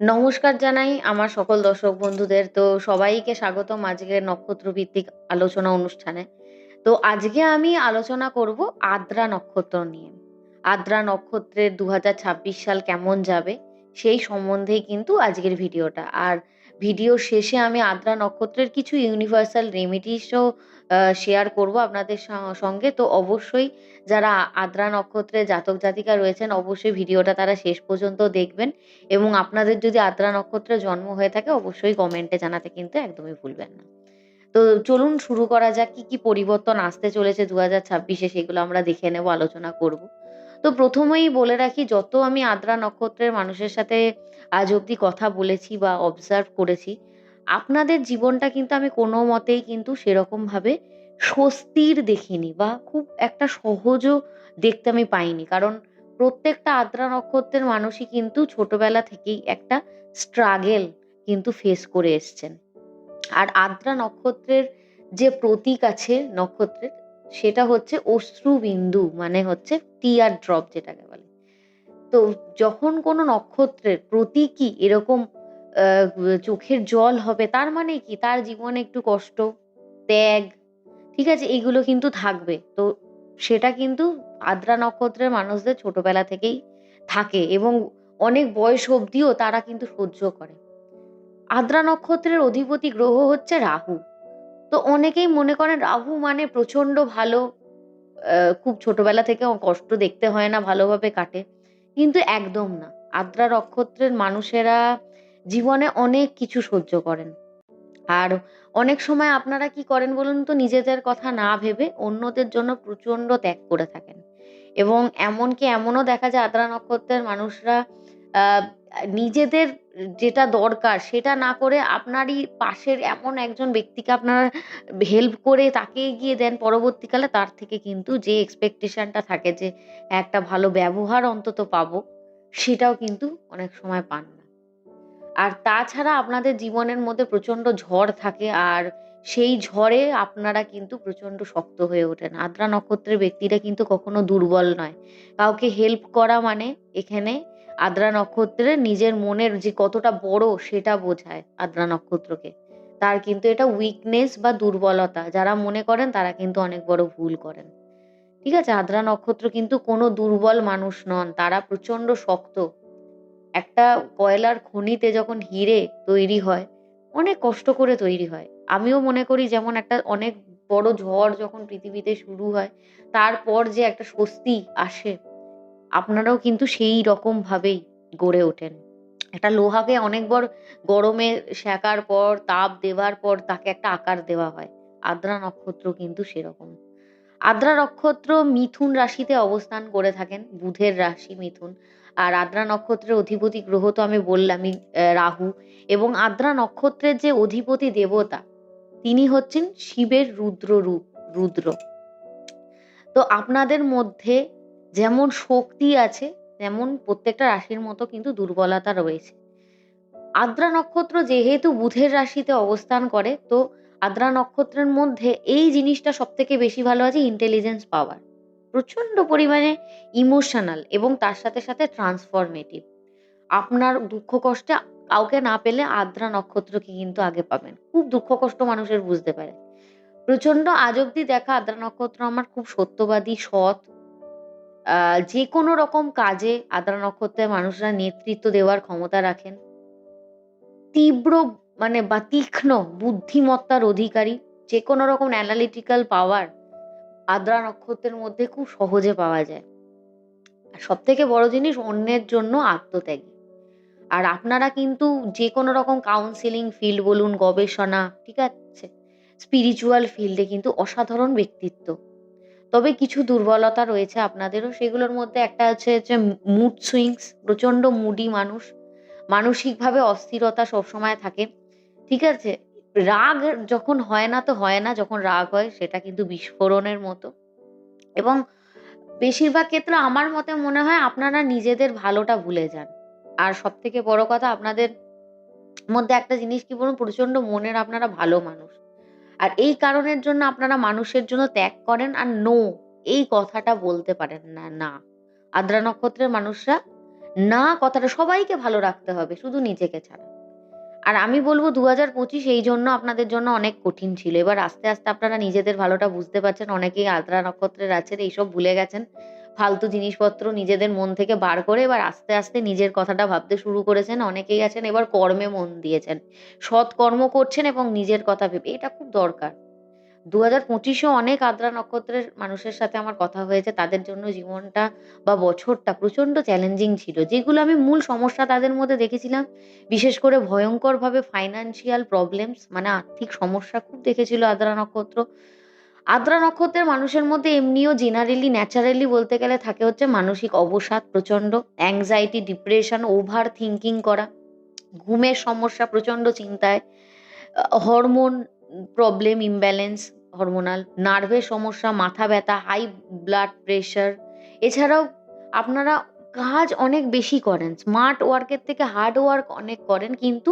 নমস্কার জানাই আমার সকল দর্শক বন্ধুদের। তো সবাইকে স্বাগতম আজকের নক্ষত্র ভিত্তিক আলোচনা অনুষ্ঠানে। তো আজকে আমি আলোচনা করব আদ্রা নক্ষত্র নিয়ে। আদ্রা নক্ষত্রের ২০২৬ সাল কেমন যাবে সেই সম্বন্ধেই কিন্তু আজকের ভিডিওটা। আর ভিডিওর শেষে আমি আদ্রা নক্ষত্রের কিছু ইউনিভার্সাল রেমেডিসও শেয়ার করব আপনাদের সঙ্গে। তো অবশ্যই যারা আদ্রা নক্ষত্রের জাতক জাতিকা রয়েছেন অবশ্যই ভিডিওটা তারা শেষ পর্যন্ত দেখবেন। এবং আপনাদের যদি আদ্রা নক্ষত্রে জন্ম হয়ে থাকে অবশ্যই কমেন্টে জানাতে কিন্তু একদমই ভুলবেন না। তো চলুন শুরু করা যাক। কি, কি পরিবর্তন আসতে চলেছে ২০২৬ এ সেগুলো আমরা দেখে নেব, আলোচনা করব। তো ১ম এই বলে রাখি, যত আমি আদ্রা নক্ষত্রের মানুষের সাথে আজ অব্দি কথা বলেছি বা অবজার্ভ করেছি, আপনাদের জীবনটা কিন্তু আমি কোনো মতেই কিন্তু সেরকমভাবে স্বস্তির দেখিনি বা খুব একটা সহজও দেখতে আমি পাইনি। কারণ প্রত্যেকটা আদ্রা নক্ষত্রের মানুষই কিন্তু ছোটবেলা থেকেই একটা স্ট্রাগেল কিন্তু ফেস করে এসছেন। আর আদ্রা নক্ষত্রের যে প্রতীক আছে নক্ষত্রের, সেটা হচ্ছে অশ্রুবিন্দু, মানে হচ্ছে টিয়ার ড্রপ যেটাকে বলে। তো যখন কোনো নক্ষত্রের প্রতীকই এরকম চোখের জল হবে, তার মানে কি তার জীবনে একটু কষ্ট, ত্যাগ, ঠিক আছে? এগুলো কিন্তু থাকবে। তো সেটা কিন্তু আদ্রা নক্ষত্রের মানুষদের ছোটবেলা থেকেই থাকে এবং অনেক বয়স অবধিও তারা কিন্তু সহ্য করে। আদ্রা নক্ষত্রের অধিপতি গ্রহ হচ্ছে রাহু। তো অনেকেই মনে করেন রাহু মানে প্রচন্ড ভালো, খুব ছোটবেলা থেকে কষ্ট দেখতে হয় না, ভালোভাবে কাটে। কিন্তু একদম না। আদ্রা নক্ষত্রের মানুষেরা জীবনে অনেক কিছু সহ্য করেন। আর অনেক সময় আপনারা কি করেন বলুন তো? নিজেদের কথা না ভেবে অন্যদের জন্য প্রচন্ড ত্যাগ করে থাকেন। এবং এমনকি এমনও দেখা যায় আদ্রা নক্ষত্রের মানুষরা আ নিজেদের যেটা দরকার সেটা না করে আপনারই পাশের এমন একজন ব্যক্তিকে আপনারা হেল্প করে তাকে এগিয়ে দেন, পরবর্তীকালে তার থেকে কিন্তু যে এক্সপেকটেশন টা থাকে যে একটা ভালো ব্যবহার অন্তত পাবো, সেটাও কিন্তু অনেক সময় পান না। আর তাছাড়া আপনাদের জীবনের মধ্যে প্রচন্ড ঝড় থাকে, আর সেই ঝড়ে আপনারা কিন্তু প্রচন্ড শক্ত হয়ে ওঠেন। আদ্রা নক্ষত্রের ব্যক্তিরা কিন্তু কখনো দুর্বল নয়। কাউকে হেল্প করা মানে এখানে আদ্রা নক্ষত্রের নিজের মনের যে কতটা বড় সেটা বোঝায় আদ্রা নক্ষত্রকে। তার কিন্তু এটা উইকনেস বা দুর্বলতা যারা মনে করেন তারা কিন্তু অনেক বড় ভুল করেন। ঠিক আছে? আদ্রা নক্ষত্র কিন্তু কোনো দুর্বল মানুষ নন। তারা প্রচন্ড শক্ত। একটা কয়লার খনিতে যখন হিরে তৈরি হয়, অনেক কষ্ট করে তৈরি হয়। আমিও মনে করি যেমন একটা অনেক বড় ঝড় যখন পৃথিবীতে শুরু হয়, তারপর যে একটা স্বস্তি আসে, আপনারাও কিন্তু সেই রকমভাবেই গড়ে ওঠেন। একটা লোহাকে অনেকবার গরমে সেঁকার পর, তাপ দেওয়ার পর তাকে একটা আকার দেওয়া হয়। আদ্রা নক্ষত্র কিন্তু সেরকম। আদ্রা নক্ষত্র মিথুন রাশিতে অবস্থান করে থাকেন। বুধের রাশি মিথুন। আর আদ্রা নক্ষত্রের অধিপতি গ্রহ তো আমি বললামই, রাহু। এবং আদ্রা নক্ষত্রের যে অধিপতি দেবতা, তিনি হচ্ছেন শিবের রুদ্র রূপ, রুদ্র। তো আপনাদের মধ্যে যেমন শক্তি আছে, তেমন প্রত্যেকটা রাশির মতো কিন্তু দুর্বলতা রয়েছে। আদ্রা নক্ষত্র যেহেতু বুধের রাশিতে অবস্থান করে, তো আদ্রা নক্ষত্রের মধ্যে এই জিনিসটা সবথেকে বেশি ভালো আছে, ইন্টেলিজেন্স পাওয়ার। প্রচন্ড পরিমাণে ইমোশনাল এবং তার সাথে, সাথে ট্রান্সফরমেটিভ। আপনার দুঃখ কষ্টে কাউকে না পেলে আদ্রা নক্ষত্রকে কিন্তু আগে পাবেন। খুব দুঃখ কষ্ট মানুষের বুঝতে পারে। প্রচন্ড আজ অব্দি দেখা আদ্রা নক্ষত্র আমার খুব সত্যবাদী, সৎ। আ যেকোনো রকম কাজে আদ্রা নক্ষত্রের মানুষরা নেতৃত্ব দেওয়ার ক্ষমতা রাখেন। তীব্র মানে বা তীক্ষ্ণ বুদ্ধিমত্তার অধিকারী। যেকোনো রকম অ্যানালিটিক্যাল পাওয়ার আদ্রা নক্ষত্রের মধ্যে খুব সহজে পাওয়া যায়। আর সবথেকে বড় জিনিস অন্যের জন্য আত্মত্যাগী। আর আপনারা কিন্তু যেকোনো রকম কাউন্সেলিং ফিল্ড বলুন, গবেষণা, ঠিক আছে? স্পিরিচুয়াল ফিল্ডে কিন্তু অসাধারণ ব্যক্তিত্ব। তবে কিছু দুর্বলতা রয়েছে আপনাদেরও। সেগুলোর মধ্যে একটা হচ্ছে যে মুড সুইংস, প্রচন্ড মুডি মানুষ। মানসিকভাবে অস্থিরতা সবসময় থাকে। ঠিক আছে? রাগ যখন হয় না তো হয় না, যখন রাগ হয় সেটা কিন্তু বিস্ফোরণের মতো। এবং বেশিরভাগ ক্ষেত্রে আমার মতে মনে হয় আপনারা নিজেদের ভালোটা ভুলে যান। আর সবথেকে বড় কথা, আপনাদের মধ্যে একটা জিনিস কি বলুন? প্রচন্ড মনের আপনারা ভালো মানুষ। আর এই কারণের জন্য আপনারা মানুষের জন্য ত্যাগ করেন আর নো এই কথাটা বলতে পারেন না। না। আদ্রা নক্ষত্রের মানুষরা না কথাটা সবাইকে ভালো রাখতে হবে, শুধু নিজেকে ছাড়া। আর আমি বলব ২০২৫ এই জন্য আপনাদের জন্য অনেক কঠিন ছিল। এবার আস্তে, আস্তে আপনারা নিজেদের ভালোটা বুঝতে পারছেন। অনেকেই আদ্রা নক্ষত্রের আছেন, এইসব ভুলে গেছেন। ফালতু জিনিসপত্র নিজেদের মন থেকে বার করে এবার আস্তে, আস্তে নিজের কথাটা ভাবতে শুরু করেছেন। অনেকেই আছেন এবার কর্মে মন দিয়েছেন। সৎ কর্ম করছেন এবং নিজের কথা ভেবে। এটা খুব দরকার। ২০২৫ এও অনেক আদ্রা নক্ষত্রের মানুষের সাথে আমার কথা হয়েছে। তাদের জন্য জীবনটা বা বছরটা প্রচন্ড চ্যালেঞ্জিং ছিল। যেগুলো আমি মূল সমস্যা তাদের মধ্যে দেখেছিলাম, বিশেষ করে ভয়ংকরভাবে ফাইন্যান্সিয়াল প্রবলেমস মানে আর্থিক সমস্যা খুব দেখেছিল আদ্রা নক্ষত্র। আদ্রা নক্ষত্রের মানুষের মধ্যে এমনিও জেনারেলি ন্যাচারালি বলতে গেলে থাকে হচ্ছে মানসিক অবসাদ প্রচন্ড, অ্যাংজাইটি, ডিপ্রেশন, ওভার থিংকিং করা, ঘুমের সমস্যা, প্রচন্ড চিন্তায়, হরমোন প্রবলেম, ইমব্যালেন্স হরমোনাল, নার্ভের সমস্যা, মাথা ব্যথা, হাই ব্লাড প্রেশার। এছাড়াও আপনারা কাজ অনেক বেশি করেন। স্মার্ট ওয়ার্কের থেকে হার্ড ওয়ার্ক অনেক করেন কিন্তু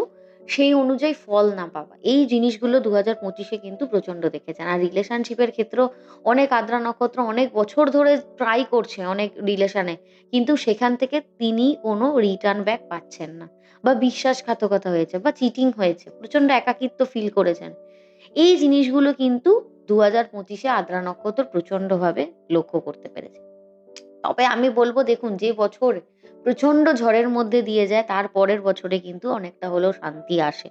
সেই অনুযায়ী ফল না পাওয়া। এই জিনিসগুলো ২০২৫ এ কিন্তু প্রচন্ড দেখেছেন। আর রিলেশনশিপের ক্ষেত্রেও অনেক আদ্রা নক্ষত্র অনেক বছর ধরে ট্রাই করছে অনেক রিলেশনে। কিন্তু সেখান থেকে তিনি কোনো রিটার্ন ব্যাক পাচ্ছেন না। বা বিশ্বাসঘাতকতা হয়েছে বা চিটিং হয়েছে। প্রচন্ড একাকিত্ব ফিল করেছেন। এই জিনিসগুলো কিন্তু ২০২৫ এ আদ্রা নক্ষত্র প্রচন্ডভাবে লক্ষ্য করতে পেরেছে। তবে আমি বলব দেখুন যে বছর প্রচন্ড ঝড়ের মধ্যে দিয়ে যায় তার পরের বছরে কিন্তু অনেকটা হলেও শান্তি আসে।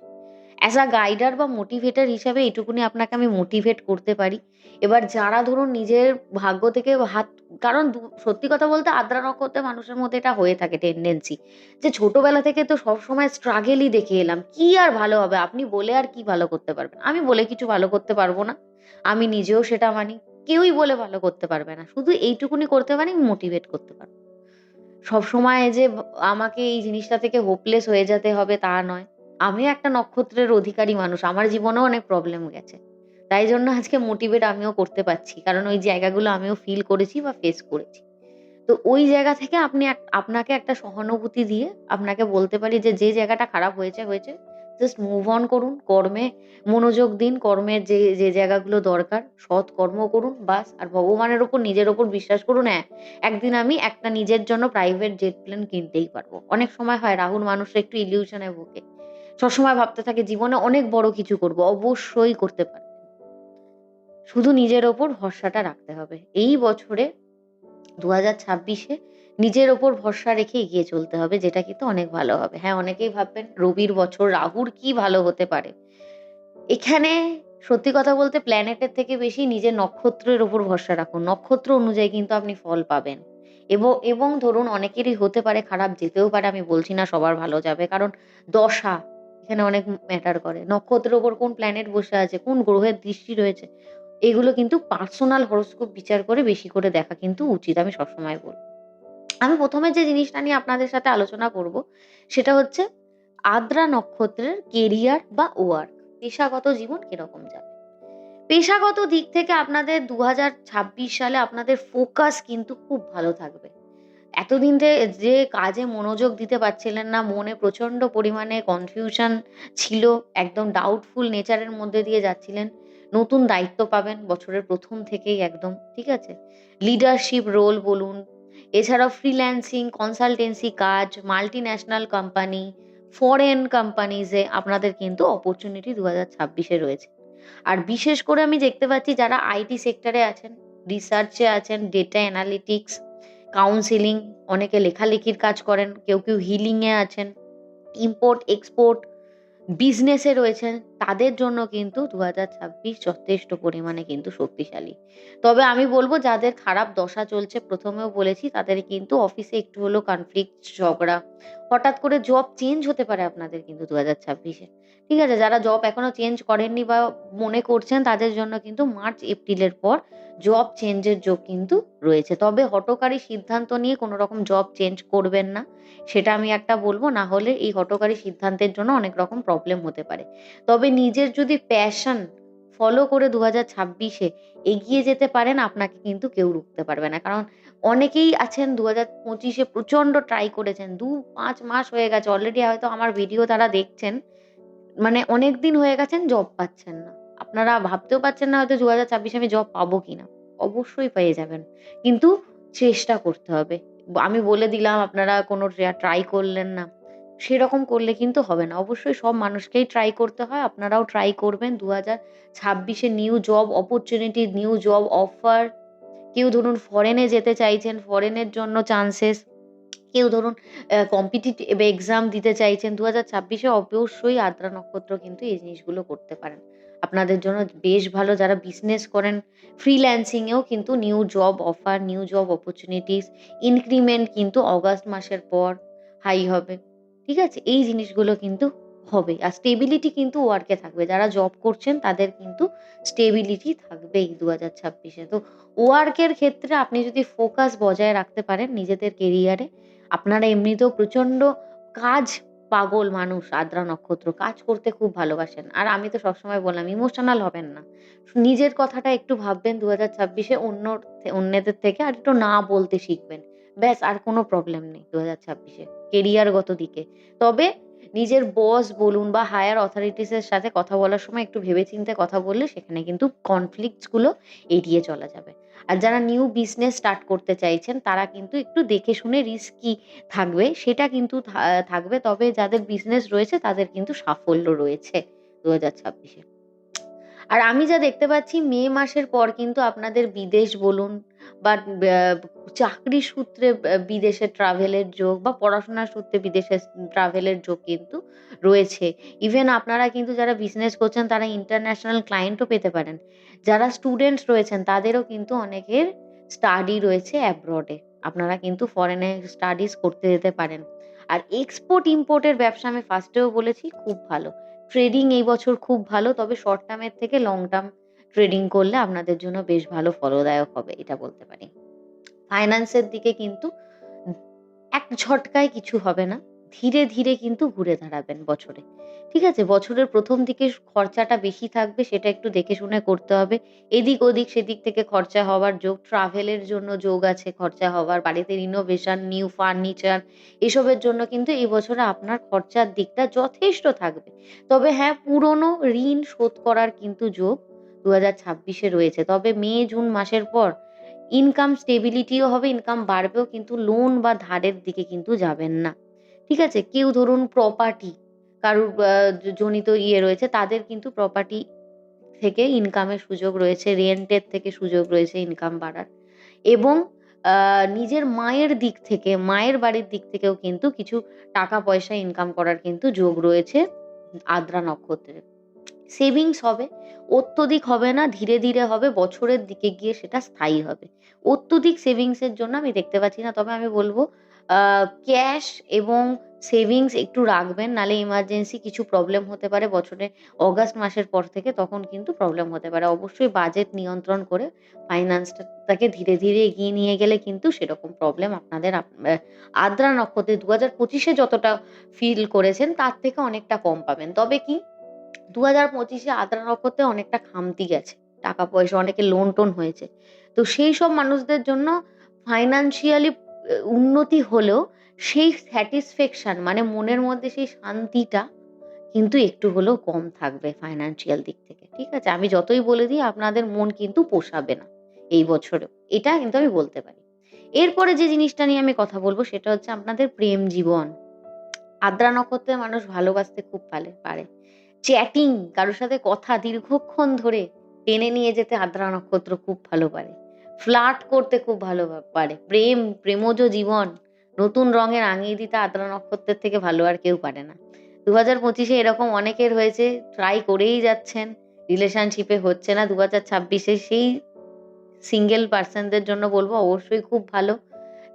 অ্যাজ আ গাইডার বা মোটিভেটর হিসাবে এটুকুনি আপনাকে আমি মোটিভেট করতে পারি। এবার যারা ধরুন নিজের ভাগ্য থেকে হাত কারণ সত্যি কথা বলতে আদ্রা নক্ষত্রের মানুষের মধ্যে এটা হয়ে থাকে টেনডেন্সি যে ছোটবেলা থেকে তো সবসময় স্ট্রাগেলই দেখে এলাম। কি আর ভালো হবে? আপনি বলে আর কি ভালো করতে পারবেন? আমি বলে কিছু ভালো করতে পারব না। আমি নিজেও সেটা মানি। কেউই বলে ভালো করতে পারবে না। শুধু এইটুকুনি করতে পারি মোটিভেট করতে পারব। সবসময় যে আমাকে এই জিনিসটা থেকে হোপলেস হয়ে যেতে হবে তা নয়। আমিও একটা নক্ষত্রের অধিকারী মানুষ। আমার জীবনেও অনেক প্রবলেম গেছে। তাই জন্য আজকে মোটিভেট আমিও করতে পারছি। কারণ ওই জায়গাগুলো আমিও ফিল করেছি বা ফেস করেছি। তো ওই জায়গা থেকে আপনাকে একটা সহানুভূতি দিয়ে আপনাকে বলতে পারি যে, যে জায়গাটা খারাপ হয়েছে, হয়েছে। জাস্ট মুভ অন করুন। কর্মে মনোযোগ দিন। কর্মের যে জায়গাগুলো দরকার সৎ কর্ম করুন বাস। আর ভগবানের উপর নিজের উপর বিশ্বাস করুন। হ্যাঁ, একদিন আমি একটা নিজের জন্য প্রাইভেট জেট প্লেন কিনতেই পারবো। অনেক সময় হয় রাহুল মানুষরা একটু ইলিউশন এ ভোগে। সবসময় ভাবতে থাকে জীবনে অনেক বড় কিছু করব। অবশ্যই করতে পারবেন। শুধু নিজের ওপর ভরসাটা রাখতে হবে। এই বছরে ২০২৬ এ নিজের ওপর ভরসা রেখে এগিয়ে চলতে হবে যেটা কিন্তু অনেক ভালো হবে। হ্যাঁ, অনেকেই ভাববেন রবির বছর রাহুর কি ভালো হতে পারে? এখানে সত্যি কথা বলতে প্ল্যানেটের থেকে বেশি নিজের নক্ষত্রের উপর ভরসা রাখুন। নক্ষত্র অনুযায়ী কিন্তু আপনি ফল পাবেন। এবং ধরুন অনেকেরই হতে পারে খারাপ যেতেও পারে আমি বলছি না সবার ভালো যাবে। কারণ দশা এখানে অনেক ম্যাটার করে। নক্ষত্রের উপর কোন প্ল্যানেট বসে আছে, কোন গ্রহের দৃষ্টি রয়েছে এগুলো কিন্তু পার্সোনাল হরোস্কোপ বিচার করে বেশি করে দেখা কিন্তু উচিত আমি সবসময় বলব। আমি ১ম এ যে জিনিসটা নিয়ে আপনাদের সাথে আলোচনা করব সেটা হচ্ছে আদ্রা নক্ষত্রের কেরিয়ার বা ওয়ার্ক পেশাগত জীবন কিরকম যাবে? পেশাগত দিক থেকে আপনাদের ২০২৬ সালে আপনাদের ফোকাস কিন্তু খুব ভালো থাকবে। এতদিন যে কাজে মনোযোগ দিতে পারছিলেন না, মনে প্রচন্ড পরিমাণে কনফিউশন ছিল, একদম ডাউটফুল নেচারের মধ্যে দিয়ে যাচ্ছিলেন। নতুন দায়িত্ব পাবেন বছরের ১ম থেকেই একদম, ঠিক আছে? লিডারশিপ রোল বলুন, এছাড়াও ফ্রিল্যান্সিং, কনসালটেন্সি কাজ, মাল্টিন্যাশনাল কোম্পানি, ফরেন কোম্পানিজে আপনাদের কিন্তু অপরচুনিটি ২০২৬ এ রয়েছে। আর বিশেষ করে আমি দেখতে পাচ্ছি যারা আইটি সেক্টরে আছেন, রিসার্চে আছেন, ডেটা অ্যানালিটিক্স, কাউন্সেলিং, অনেকে লেখালেখির কাজ করেন, কেউ হিলিং এ আছেন, ইম্পোর্ট এক্সপোর্ট, বিজনেসে রয়েছেন, তাদের জন্য কিন্তু ২০২৬ যথেষ্ট পরিমাণে কিন্তু শক্তিশালী। তবে আমি বলব যাদের খারাপ দশা চলছে ১ম এও বলেছি তাদের কিন্তু অফিসে একটু হলেও কনফ্লিক্ট, ঝগড়া, হঠাৎ করে জব চেঞ্জ হতে পারে আপনাদের কিন্তু ২০২৬ এ। ঠিক আছে? যারা জব এখনো চেঞ্জ করেননি বা মনে করছেন তাদের জন্য কিন্তু মার্চ, এপ্রিলের পর জব চেঞ্জের যোগ কিন্তু রয়েছে। তবে হঠকারী সিদ্ধান্ত নিয়ে কোনো রকম জব চেঞ্জ করবেন না। সেটা আমি একটা বলব। না হলে এই হঠকারী সিদ্ধান্তের জন্য অনেক রকম প্রবলেম হতে পারে। তবে নিজের যদি প্যাশন ফলো করে ২০২৬ এ এগিয়ে যেতে পারেন আপনাকে কিন্তু কেউ রুখতে পারবে না। কারণ অনেকেই আছেন ২০২৫ এ প্রচন্ড ট্রাই করেছেন। ২-৫ মাস হয়ে গেছে অলরেডি হয়তো আমার ভিডিও তারা দেখছেন। মানে অনেকদিন হয়ে গেছেন জব পাচ্ছেন না। আপনারা ভাবতেও পারছেন না হয়তো ২০২৬ এ আমি জব পাবো কিনা। অবশ্যই পেয়ে যাবেন। কিন্তু চেষ্টা করতে হবে। আমি বলে দিলাম, আপনারা কোনো ট্রাই করলেন না। সেরকম করলে কিন্তু হবে না। অবশ্যই সব মানুষকেই ট্রাই করতে হয়। আপনারাও ট্রাই করবেন। ২০২৬ a new job opportunity, new job offer, কেউ ধরুন ফরেনে যেতে চাইছেন, ফরেনের জন্য চান্সেস, কেউ ধরুন কম্পিটিটিভ এক্সাম দিতে চাইছেন। ২০২৬ এ অবশ্যই আদ্রা নক্ষত্র কিন্তু এই জিনিসগুলো করতে পারেন। আপনাদের জন্য বেশ ভালো। যারা বিজনেস করেন, ফ্রিল্যান্সিং এও কিন্তু new job offer, new job opportunities, increment কিন্তু অগাস্ট মাসের পর হাই হবে। ঠিক আছে? এই জিনিসগুলো কিন্তু হবে। আর স্টেবিলিটি কিন্তু ওয়ার্কে থাকবে। যারা জব করছেন তাদের কিন্তু স্টেবিলিটি থাকবেই ২০২৬ এ। তো ওয়ার্কের ক্ষেত্রে আপনি যদি ফোকাস বজায় রাখতে পারেন নিজেদের কেরিয়ারে, আপনারা এমনিতেও প্রচন্ড কাজ পাগল মানুষ আদ্রা নক্ষত্র। কাজ করতে খুব ভালোবাসেন। আর আমি তো সবসময় বললাম ইমোশনাল হবেন না। নিজের কথাটা একটু ভাববেন ২০২৬ এ অন্যদের থেকে আরেকটু না বলতে শিখবেন। ব্যাস আর কোনো প্রবলেম নেই ২০২৬ এ কেরিয়ারগত দিকে। তবে নিজের বস বলুন বা হায়ার অথরিটিস এর সাথে কথা বলার সময় একটু ভেবেচিন্তে কথা বললে সেখানে কিন্তু কনফ্লিক্টস গুলো এড়িয়ে চলা যাবে। আর যারা নিউ বিজনেস স্টার্ট করতে চাইছেন তারা কিন্তু একটু দেখে শুনে রিস্কি থাকবে, সেটা কিন্তু থাকবে। তবে যাদের বিজনেস রয়েছে তাদের কিন্তু সাফল্য রয়েছে ২০২৬ এ। আর আমি যা দেখতে পাচ্ছি মে মাসের পর কিন্তু আপনাদের বিদেশ বলুন বা চাকরি সূত্রে বিদেশে ট্রাভেলের যোগ বা পড়াশোনার সূত্রে বিদেশে ট্রাভেলের যোগ কিন্তু রয়েছে। ইভেন আপনারা কিন্তু যারা বিজনেস করছেন তারা ইন্টারন্যাশনাল ক্লায়েন্টও পেতে পারেন। যারা স্টুডেন্টস রয়েছেন তাদেরও কিন্তু অনেকের স্টাডি রয়েছে অ্যাব্রডে। আপনারা কিন্তু ফরেনে স্টাডিজ করতে যেতে পারেন। আর এক্সপোর্ট ইম্পোর্টের ব্যবসা আমি ফার্স্টেও বলেছি খুব ভালো। ট্রেডিং এই বছর খুব ভালো। তবে শর্ট টার্ম এর থেকে লং টার্ম ট্রেডিং করলে আপনাদের জন্য বেশ ভালো ফলদায়ক হবে এটা বলতে পারি। ফাইন্যান্স এর দিকে কিন্তু এক ঝটকায় কিছু হবে না। ধীরে, ধীরে কিন্তু ঘুরে দাঁড়াবেন বছরে। ঠিক আছে? বছরের ১ম দিকে খরচাটা বেশি থাকবে সেটা একটু দেখে শুনে করতে হবে। এদিক ওদিক সেদিক থেকে খরচা হওয়ার যোগ, ট্রাভেলের জন্য যোগ আছে খরচা হওয়ার, বাড়িতে রিনোভেশন, নিউ ফার্নিচার এসবের জন্য কিন্তু এই বছরে আপনার খরচার দিকটা যথেষ্ট থাকবে। তবে হ্যাঁ, পুরনো ঋণ শোধ করার কিন্তু যোগ ২০২৬ এ রয়েছে। তবে মে, জুন মাসের পর ইনকাম স্টেবিলিটিও হবে, ইনকাম বাড়বেও কিন্তু লোন বা ধারের দিকে কিন্তু যাবেন না। ঠিক আছে? কেউ ধরুন প্রপার্টি কারুর জনিত রয়েছে তাদের কিন্তু প্রপার্টি থেকে ইনকামের সুযোগ রয়েছে, রেন্টের থেকে সুযোগ রয়েছে ইনকাম বাড়ার এবং আ নিজের মায়ের দিক থেকে, মায়ের বাড়ির দিক থেকেও কিন্তু কিছু টাকা পয়সা ইনকাম করার কিন্তু যোগ রয়েছে আদ্রা নক্ষত্রে। সেভিংস হবে। অত্যধিক হবে না, ধীরে, ধীরে হবে। বছরের দিকে গিয়ে সেটা স্থায়ী হবে। অত্যধিক সেভিংস এর জন্য আমি দেখতে পাচ্ছি না। তবে আমি বলব আ ক্যাশ এবং সেভিংস একটু রাখবেন। নাহলে এমার্জেন্সি কিছু প্রবলেম হতে পারে বছরে অগাস্ট মাসের পর থেকে তখন কিন্তু প্রবলেম হতে পারে। অবশ্যই বাজেট নিয়ন্ত্রণ করে ফাইন্যান্সটাকে ধীরে, ধীরে এগিয়ে নিয়ে গেলে কিন্তু সেরকম প্রবলেম আপনাদের আদ্রা নক্ষত্রে ২০২৫ এ যতটা ফিল করেছেন তার থেকে অনেকটা কম পাবেন। তবে কি ২০২৫ এ আদ্রা নক্ষত্রে অনেকটা খামতি গেছে। টাকা-পয়সা অনেকের লোন-টোন হয়েছে। তো সেই সব মানুষদের জন্য ফাইন্যান্সিয়ালি উন্নতি হলেও সেই স্যাটিসফ্যাকশন মানে মনের মধ্যে সেই শান্তিটা কিন্তু একটু হলেও কম থাকবে ফাইন্যান্সিয়াল দিক থেকে। ঠিক আছে? আমি যতই বলে দিই আপনাদের মন কিন্তু পোষাবে না এই বছরেও। এটা কিন্তু আমি বলতে পারি। এরপরে যে জিনিসটা নিয়ে আমি কথা বলব সেটা হচ্ছে আপনাদের প্রেম জীবন। আদ্রা নক্ষত্রের মানুষ ভালোবাসতে খুব পারে। চ্যাটিং কারো সাথে কথা দীর্ঘক্ষণ ধরে টেনে নিয়ে যেতে আদ্রা নক্ষত্র খুব ভালো পারে। ফ্লার্ট করতে খুব ভালো পারে। প্রেমজ জীবন নতুন রঙে রাঙিয়ে দিতে আদ্রা নক্ষত্রের থেকে ভালো আর কেউ পারে না। ২০২৫ এ এরকম অনেকের হয়েছে, ট্রাই করেই যাচ্ছেন। রিলেশনশিপ এ হচ্ছে না। ২০২৬ এ সেই সিঙ্গেল পারসন দের জন্য বলব অবশ্যই খুব ভালো।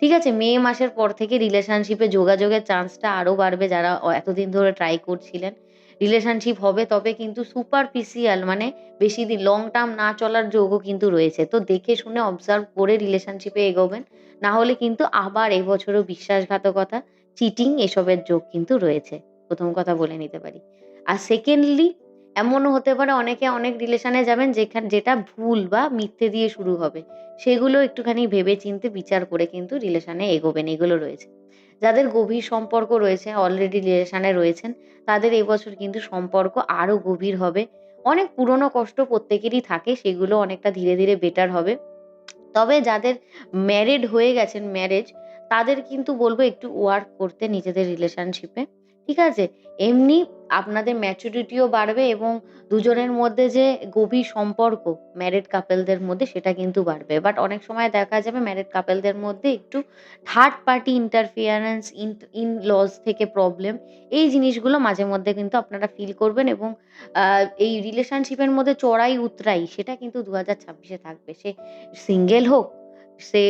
ঠিক আছে? মে মাসের পর থেকে রিলেশনশিপ এ যোগাযোগের চান্সটা আরো বাড়বে যারা এতদিন ধরে ট্রাই করছিলেন। রিলেশনশিপ হবে তবে কিন্তু সুপারফিশিয়াল মানে বেশি দিন লং টার্ম না চলার যোগও কিন্তু রয়েছে। তো দেখে শুনে অবজার্ভ করে রিলেশনশিপ এ এগোবেন। না হলে কিন্তু আবার এবছরও বিশ্বাসঘাতকতা, চিটিং এসবের যোগ কিন্তু রয়েছে। ১ম কথা বলে নিতে পারি। আর সেকেন্ডলি এমনও হতে পারে অনেকে অনেক রিলেশন এ যাবেন যেটা ভুল বা মিথ্যে দিয়ে শুরু হবে। সেগুলো একটুখানি ভেবে চিন্তে বিচার করে কিন্তু রিলেশন এ এগোবেন। এগুলো রয়েছে। যাদের গভীর সম্পর্ক রয়েছে, অলরেডি রিলেশন এ রয়েছেন, তাদের এবছর কিন্তু সম্পর্ক আরো গভীর হবে। অনেক পুরনো কষ্ট প্রত্যেকেরই থাকে, সেগুলো অনেকটা ধীরে, ধীরে বেটার হবে। তবে যাদের ম্যারিড হয়ে গেছেন, ম্যারেজ তাদের কিন্তু বলবো একটু ওয়ার্ক করতে নিজেদের রিলেশনশিপে। ঠিক আছে? এমনি আপনাদের ম্যাচুরিটিও বাড়বে এবং দুজনের মধ্যে যে গভীর সম্পর্ক ম্যারিড কাপলদের মধ্যে সেটা কিন্তু বাড়বে। বাট অনেক সময় দেখা যাবে ম্যারিড কাপলদের মধ্যে একটু থার্ড পার্টি ইন্টারফিয়ারেন্স, ইন-লজ থেকে প্রবলেম, এই জিনিসগুলো মাঝে মধ্যে কিন্তু আপনারা ফিল করবেন এবং আ এই রিলেশনশিপের মধ্যে চড়াই উতরাই সেটা কিন্তু ২০২৬ এ থাকবে। সে সিঙ্গেল হোক, সে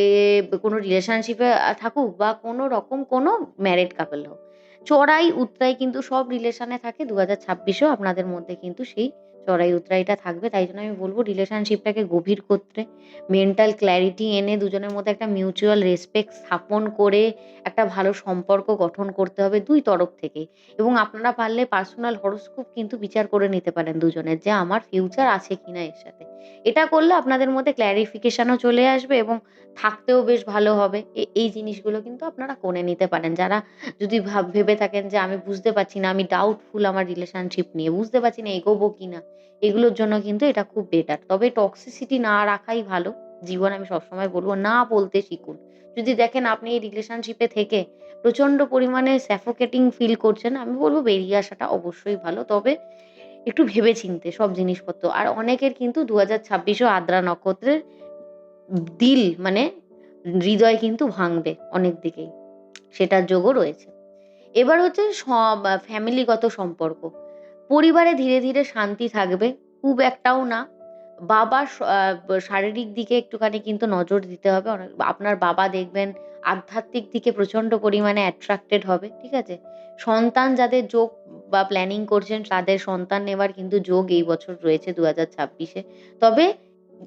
কোনো রিলেশনশিপে থাকুক বা কোনো রকম কোনো ম্যারিড কাপল হোক। চড়াই উতরাই কিন্তু সব রিলেশনে থাকে। ২০২৬ এও আপনাদের মধ্যে কিন্তু সেই চড়াই উতরাইটা থাকবে। তাই জন্য আমি বলব রিলেশনশিপটাকে গভীর করতে, মেন্টাল ক্ল্যারিটি এনে দুজনের মধ্যে একটা মিউচুয়াল রেসপেক্ট স্থাপন করে একটা ভালো সম্পর্ক গঠন করতে হবে ২ তরফ থেকেই। এবং আপনারা পারলে পার্সোনাল হরোস্কোপ কিন্তু বিচার করে নিতে পারেন দুজনের যে আমার ফিউচার আছে কিনা এর সাথে। এটা করলে আপনাদের মধ্যে ক্লারিফিকেশন ও চলে আসবে এবং থাকতেও বেশ ভালো হবে। এই জিনিসগুলো কিন্তু আপনারা করে নিতে পারেন। যারা যদি ভেবে থাকেন যে আমি বুঝতে পারছি না, আমি ডাউটফুল আমার রিলেশনশিপ নিয়ে, বুঝতে পারছি না এগোবো কিনা, এগুলোর জন্য কিন্তু এটা খুব বেটার। তবে টক্সিসিটি না রাখাই ভালো। জীবনে আমি সবসময় বলব না বলতে শিখুন। যদি দেখেন আপনি এই রিলেশনশিপে থেকে প্রচন্ড পরিমাণে স্যাফোকেটিং ফিল করছেন, আমি বলব বেরিয়ে আসাটা অবশ্যই ভালো। তবে একটু ভেবে চিন্তে সব জিনিসপত্র। আর অনেকের কিন্তু ২০২৬ ও আদ্রা নক্ষত্রের দিল মানে হৃদয় কিন্তু ভাঙবে অনেক দিকেই। সেটার যোগও রয়েছে। এবার হচ্ছে ফ্যামিলিগত সম্পর্ক। পরিবারে ধীরে, ধীরে শান্তি থাকবে। খুব একটাও না। বাবার স আ শারীরিক দিকে একটুখানি কিন্তু নজর দিতে হবে। আপনার বাবা দেখবেন আধ্যাত্মিক দিকে প্রচন্ড পরিমাণে অ্যাট্রাক্টেড হবে। ঠিক আছে? সন্তান যাদের যোগ বা প্ল্যানিং করছেন তাদের সন্তান নেওয়ার কিন্তু যোগ এই বছর রয়েছে ২০২৬ এ। তবে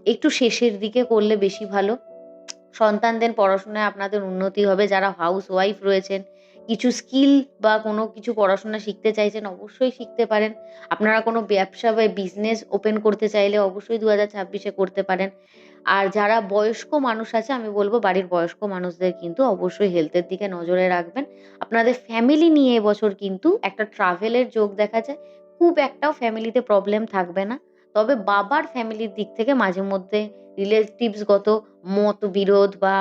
একটু শেষের দিকে করলে বেশি ভালো। সন্তানদের পড়াশোনায় আপনাদের উন্নতি হবে। যারা হাউসওয়াইফ রয়েছেন, কিছু স্কিল বা কোনো কিছু পড়াশোনা শিখতে চাইছেন, অবশ্যই শিখতে পারেন। আপনারা কোনো ব্যবসা বা বিজনেস ওপেন করতে চাইলে অবশ্যই ২০২৬ এ করতে পারেন। আর যারা বয়স্ক মানুষ আছে আমি বলব বাড়ির বয়স্ক মানুষদের কিন্তু অবশ্যই হেলথের দিকে নজরে রাখবেন। আপনাদের ফ্যামিলি নিয়ে এবছর কিন্তু একটা ট্রাভেলের যোগ দেখা যায়। খুব একটাও ফ্যামিলিতে প্রবলেম থাকবে না। তবে বাবার ফ্যামিলির দিক থেকে মাঝে মধ্যে রিলেটিভস গত মতবিরোধ বা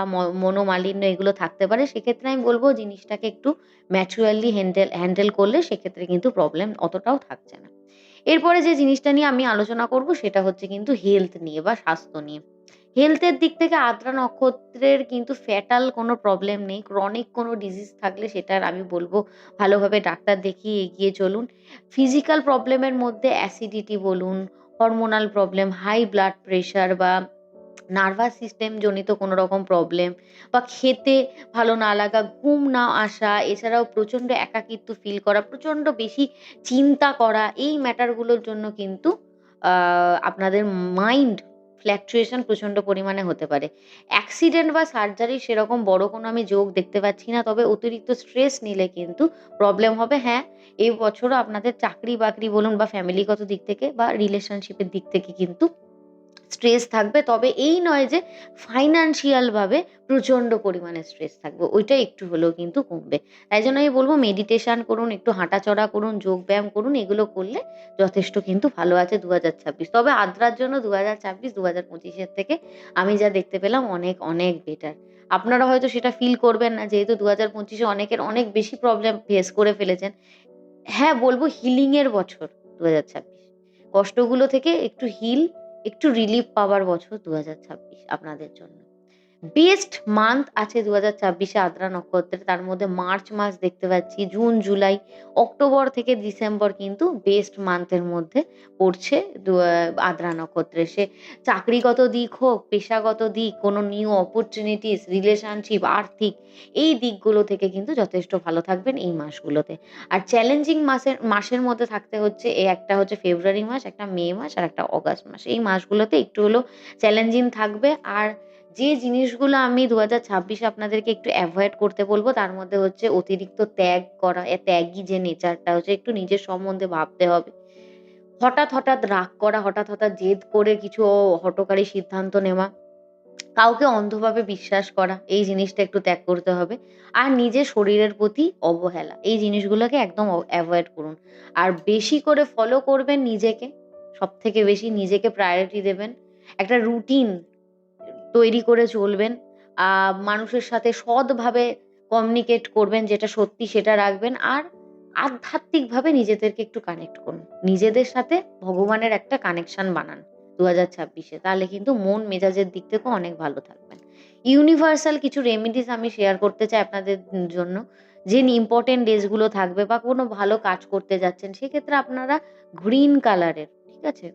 মনোমালিন্য এগুলো থাকতে পারে। সেক্ষেত্রে আমি বলব জিনিসটাকে একটু ম্যাচুয়ারলি হ্যান্ডেল করলে সেক্ষেত্রে কিন্তু প্রবলেম অতটাও থাকছে না। এরপরে যে জিনিসটা নিয়ে আমি আলোচনা করব সেটা হচ্ছে কিন্তু হেলথ নিয়ে বা স্বাস্থ্য নিয়ে। হেলথের দিক থেকে আদ্রা নক্ষত্রের কিন্তু ফ্যাটাল কোনো প্রবলেম নেই। ক্রনিক কোনো ডিজিজ থাকলে সেটার আমি বলব ভালোভাবে ডাক্তার দেখিয়ে এগিয়ে চলুন। ফিজিক্যাল প্রবলেমের মধ্যে অ্যাসিডিটি বলুন, hormonal problem, high blood pressure বা নার্ভাস সিস্টেম জনিত কোনো রকম প্রবলেম বা খেতে ভালো না লাগা, ঘুম না আসা, এছাড়াও প্রচণ্ড একাকিত্ব ফিল করা, প্রচণ্ড বেশি চিন্তা করা, এই ম্যাটারগুলোর জন্য কিন্তু আ আপনাদের মাইন্ড ফ্লাকচুয়েশন প্রচণ্ড পরিমাণে হতে পারে। অ্যাক্সিডেন্ট বা সার্জারির সেরকম বড় কোনো আমি যোগ দেখতে পাচ্ছি না। তবে অতিরিক্ত স্ট্রেস নিলে কিন্তু প্রবলেম হবে। হ্যাঁ, এই বছরও আপনাদের চাকরি-বাকরি বলুন বা ফ্যামিলিগত দিক থেকে বা রিলেশনশিপ এর দিক থেকে কিন্তু স্ট্রেস থাকবে। তবে এই নয় যে ফাইন্যান্সিয়াল ভাবে প্রচন্ড পরিমাণে স্ট্রেস থাকবে। ওইটা একটু হলেও কিন্তু কমবে। তাই জন্য আমি বলব মেডিটেশন করুন, একটু হাঁটাচলা করুন, যোগব্যায়াম করুন। এগুলো করলে যথেষ্ট কিন্তু ভালো আছে ২০২৬। তবে আদ্রার জন্য ২০২৬, ২০২৫ এর থেকে আমি যা দেখতে পেলাম অনেক, অনেক বেটার। আপনারা হয়তো সেটা ফিল করবেন না যেহেতু ২০২৫ এ অনেকের অনেক বেশি প্রবলেম ফেস করে ফেলেছেন। হ্যাঁ, বলব হিলিং এর বছর ২০২৬। কষ্টগুলো থেকে একটু একটু রিলিফ পাওয়ার বছর ২০২৬ আপনাদের জন্য। বেস্ট মান্থ আছে ২০২৬ এ আদ্রা নক্ষত্রের। তার মধ্যে মার্চ মাস দেখতে পাচ্ছি, জুন, জুলাই, অক্টোবর থেকে ডিসেম্বর কিন্তু বেস্ট মান্থ এর মধ্যে পড়ছে দু আ আদ্রা নক্ষত্রের। সে চাকরিগত দিক হোক, পেশাগত দিক, কোনো নিউ অপরচুনিটিস, রিলেশনশিপ, আর্থিক এই দিকগুলো থেকে কিন্তু যথেষ্ট ভালো থাকবেন এই মাসগুলোতে। আর চ্যালেঞ্জিং মাসের মধ্যে থাকতে হচ্ছে একটা হচ্ছে ফেব্রুয়ারি মাস, একটা মে মাস আর একটা অগাস্ট মাস। এই মাসগুলোতে একটু হলেও চ্যালেঞ্জিং থাকবে। আর যে জিনিসগুলো আমি ২০২৬ এ আপনাদেরকে একটু এভয়েড করতে বলব তার মধ্যে হচ্ছে অতিরিক্ত ত্যাগ করা। ত্যাগী যে নেচারটা হচ্ছে একটু নিজের সম্বন্ধে ভাবতে হবে। হঠাৎ, হঠাৎ রাগ করা, হঠাৎ, হঠাৎ জেদ করে কিছু হঠকারী সিদ্ধান্ত নেওয়া। কাউকে অন্ধভাবে বিশ্বাস করা, এই জিনিসটা একটু ত্যাগ করতে হবে। আর নিজের শরীরের প্রতি অবহেলা। এই জিনিসগুলোকে একদম এভয়েড করুন। আর বেশি করে ফলো করবেন নিজেকে। সবথেকে বেশি নিজেকে প্রায়োরিটি দেবেন। একটা রুটিন তৈরি করে চলবেন। মানুষের সাথে সৎভাবে কমিউনিকেট করবেন, যেটা সত্যি সেটা রাখবেন। আর আধ্যাত্মিকভাবে নিজেদেরকে একটু কানেক্ট করুন। নিজেদের সাথে ভগবানের একটা কানেকশন বানান ২০২৬ তাহলে কিন্তু মন মেজাজের দিক থেকেও অনেক ভালো থাকবেন। ইউনিভার্সাল কিছু রেমেডিস আমি শেয়ার করতে চাই আপনাদের জন্য। যে ইম্পোর্টেন্ট ডেজ গুলো থাকবে বা কোনো ভালো কাজ করতে যাচ্ছেন, সেক্ষেত্রে আপনারা গ্রিন কালারের, ঠিক আছে?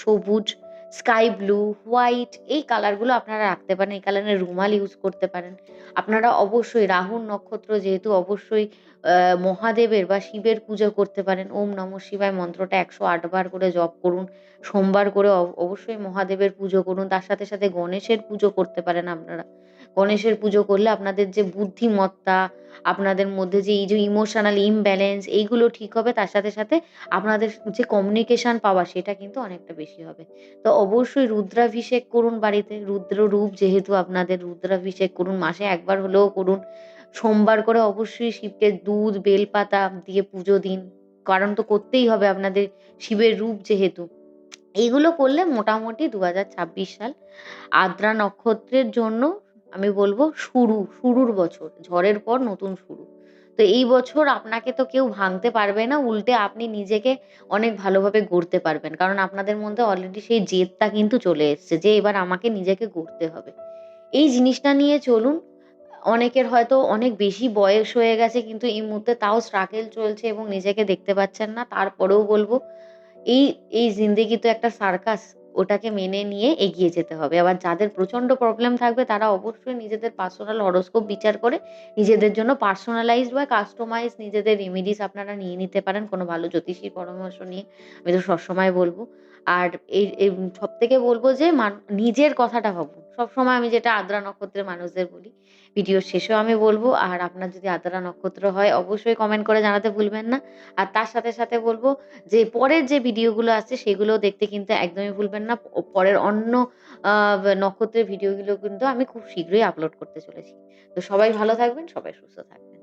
সবুজ, স্কাই ব্লু, হোয়াইট এই কালারগুলো আপনারা রাখতে পারেন। এই কালারের রুমাল ইউজ করতে পারেন। আপনারা অবশ্যই রাহুর নক্ষত্র যেহেতু অবশ্যই মহাদেবের বা শিবের পুজো করতে পারেন। ওম নমঃ শিবায় মন্ত্রটা ১০৮ বার করে জপ করুন। সোমবার করে অবশ্যই মহাদেবের পুজো করুন। তার সাথে, সাথে গণেশের পুজো করতে পারেন আপনারা। গণেশের পুজো করলে আপনাদের যে বুদ্ধিমত্তা, আপনাদের মধ্যে যে এই যে ইমোশনাল ইমব্যালেন্স এইগুলো ঠিক হবে। তার সাথে, সাথে আপনাদের যে কমিউনিকেশন পাওয়ার সেটা কিন্তু অনেকটা বেশি হবে। তো অবশ্যই রুদ্রাভিষেক করুন বাড়িতে। রুদ্র রূপ যেহেতু আপনাদের রুদ্রাভিষেক করুন। মাসে ১ বার হলেও করুন। সোমবার করে অবশ্যই শিবকে দুধ, বেলপাতা দিয়ে পুজো দিন। কারণ তো করতেই হবে আপনাদের শিবের রূপ যেহেতু। এইগুলো করলে মোটামুটি ২০২৬ সাল আদ্রা নক্ষত্রের জন্য আমি বলব শুরুর বছর। ঝড়ের পর নতুন শুরু। তো এই বছর আপনাকে তো কেউ ভাঙতে পারবে না। উল্টে আপনি নিজেকে অনেক ভালোভাবে গড়তে পারবেন। কারণ আপনাদের মধ্যে অলরেডি সেই জেদটা কিন্তু চলে এসছে যে এবার আমাকে নিজেকে গড়তে হবে। এই জিনিসটা নিয়ে চলুন। অনেকের হয়তো অনেক বেশি বয়স হয়ে গেছে কিন্তু এই মুহূর্তে তাও স্ট্রাগল চলছে এবং নিজেকে দেখতে পাচ্ছেন না। তারপরেও বলব এই, এই জিন্দেগি তো একটা সার্কাস। ওটাকে মেনে নিয়ে এগিয়ে যেতে হবে। আবার যাদের প্রচন্ড প্রবলেম থাকবে তারা অবশ্যই নিজেদের পার্সোনাল হরোস্কোপ বিচার করে নিজেদের জন্য পার্সোনালাইজড বা কাস্টমাইজ নিজেদের রেমেডিস আপনারা নিয়ে নিতে পারেন কোনো ভালো জ্যোতিষীর পরামর্শ নিয়ে। আমি তো সবসময় বলব। আর এই সবথেকে বলব যে নিজের কথাটা ভাবুন। সবসময় আমি যেটা আদ্রা নক্ষত্রের মানুষদের বলি, ভিডিওর শেষেও আমি বলব। আর আপনার যদি আদ্রা নক্ষত্র হয় অবশ্যই কমেন্ট করে জানাতে ভুলবেন না। আর তার সাথে, সাথে বলব যে পরের যে ভিডিওগুলো আসছে সেগুলোও দেখতে কিন্তু একদমই ভুলবেন না। পরের অন্য আ নক্ষত্রের ভিডিওগুলো কিন্তু আমি খুব শীঘ্রই আপলোড করতে চলেছি। তো সবাই ভালো থাকবেন, সবাই সুস্থ থাকবেন।